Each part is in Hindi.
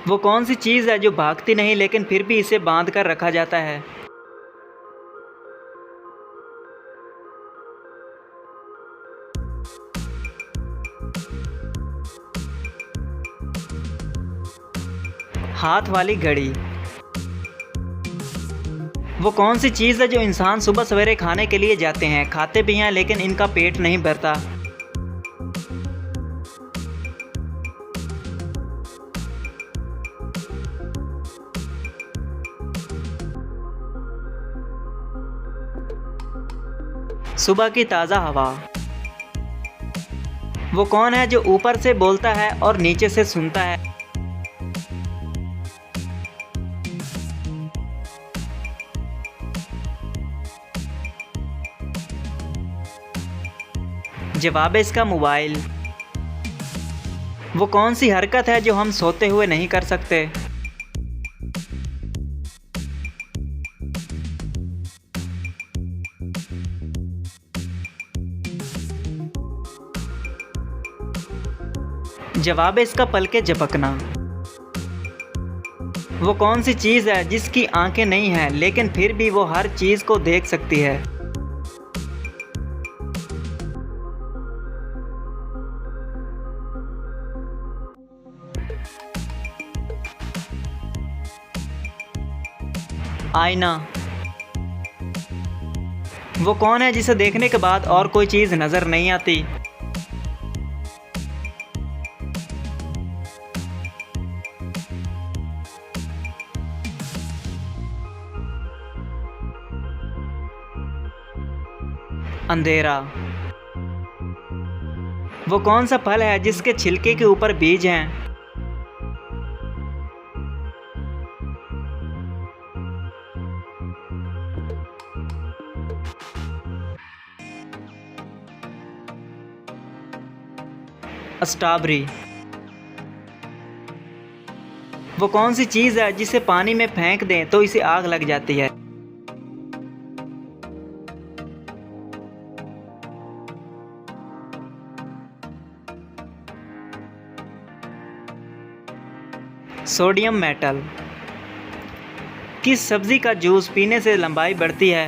वो कौन सी चीज़ है जो भागती नहीं लेकिन फिर भी इसे बांध कर रखा जाता है? हाथ वाली घड़ी। वो कौन सी चीज़ है जो इंसान सुबह सवेरे खाने के लिए जाते हैं, खाते भी हैं लेकिन इनका पेट नहीं भरता? सुबह की ताज़ा हवा। वो कौन है जो ऊपर से बोलता है और नीचे से सुनता है? जवाब है इसका मोबाइल। वो कौन सी हरकत है जो हम सोते हुए नहीं कर सकते? जवाब है इसका पलके झपकना। वो कौन सी चीज़ है जिसकी आंखें नहीं हैं लेकिन फिर भी वो हर चीज़ को देख सकती है? आईना। वो कौन है जिसे देखने के बाद और कोई चीज़ नज़र नहीं आती? अंधेरा। वो कौन सा फल है जिसके छिलके के ऊपर बीज हैं? स्ट्रॉबेरी। वो कौन सी चीज़ है जिसे पानी में फेंक दें तो इसे आग लग जाती है? Sodium metal. किस सब्जी का जूस पीने से लंबाई बढ़ती है?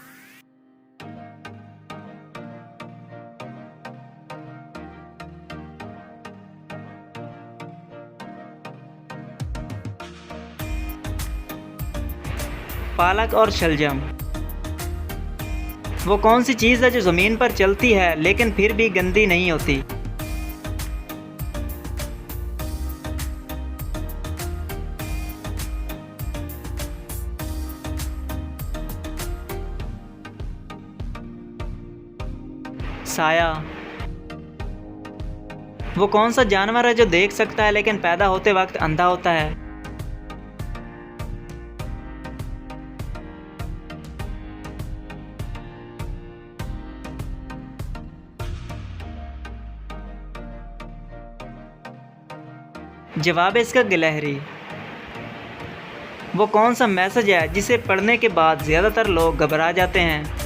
पालक और शलजम। वो कौन सी चीज़ है जो ज़मीन पर चलती है लेकिन फिर भी गंदी नहीं होती? साया। वो कौन सा जानवर है जो देख सकता है लेकिन पैदा होते वक्त अंधा होता है? जवाब है इसका गिलहरी। वो कौन सा मैसेज है जिसे पढ़ने के बाद ज़्यादातर लोग घबरा जाते हैं?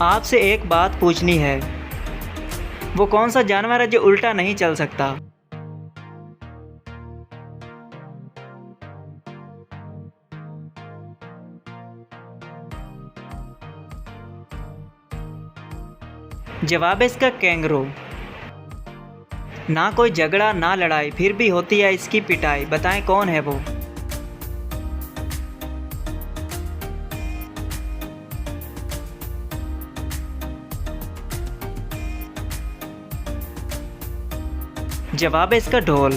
आपसे एक बात पूछनी है। वो कौन सा जानवर है जो उल्टा नहीं चल सकता? जवाब है इसका कैंगरू। ना कोई झगड़ा ना लड़ाई फिर भी होती है इसकी पिटाई, बताएं कौन है वो? जवाब है इसका ढोल।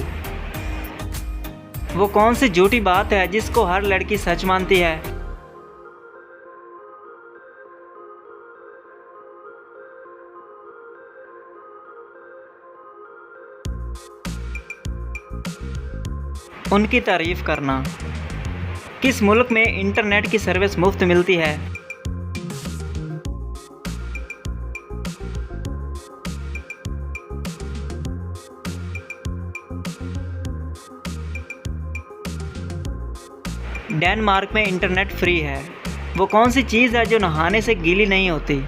वो कौन सी झूठी बात है जिसको हर लड़की सच मानती है? उनकी तारीफ करना। किस मुल्क में इंटरनेट की सर्विस मुफ्त मिलती है? डेनमार्क में इंटरनेट फ्री है। वो कौन सी चीज़ है जो नहाने से गीली नहीं होती?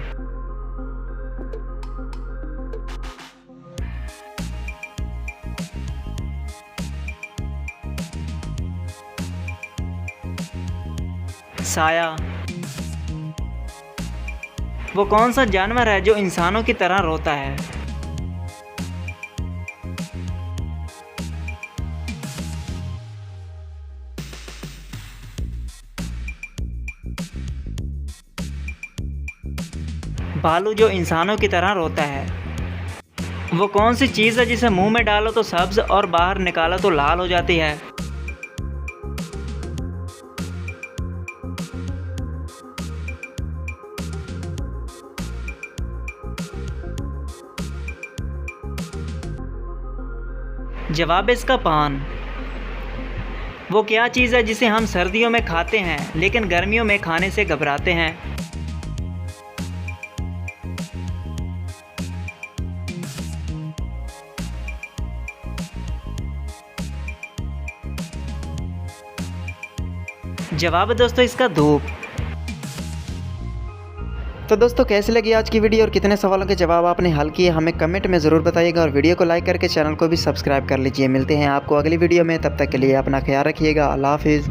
साया। वो कौन सा जानवर है जो इंसानों की तरह रोता है? भालू, जो इंसानों की तरह रोता है। वो कौन सी चीज़ है जिसे मुंह में डालो तो सब्ज और बाहर निकालो तो लाल हो जाती है? जवाब है इसका पान। वो क्या चीज़ है जिसे हम सर्दियों में खाते हैं लेकिन गर्मियों में खाने से घबराते हैं? जवाब है दोस्तों इसका धूप। तो दोस्तों कैसी लगी आज की वीडियो और कितने सवालों के जवाब आपने हल किए हमें कमेंट में ज़रूर बताइएगा और वीडियो को लाइक करके चैनल को भी सब्सक्राइब कर लीजिए। मिलते हैं आपको अगली वीडियो में, तब तक के लिए अपना ख्याल रखिएगा। अल्लाह हाफिज़।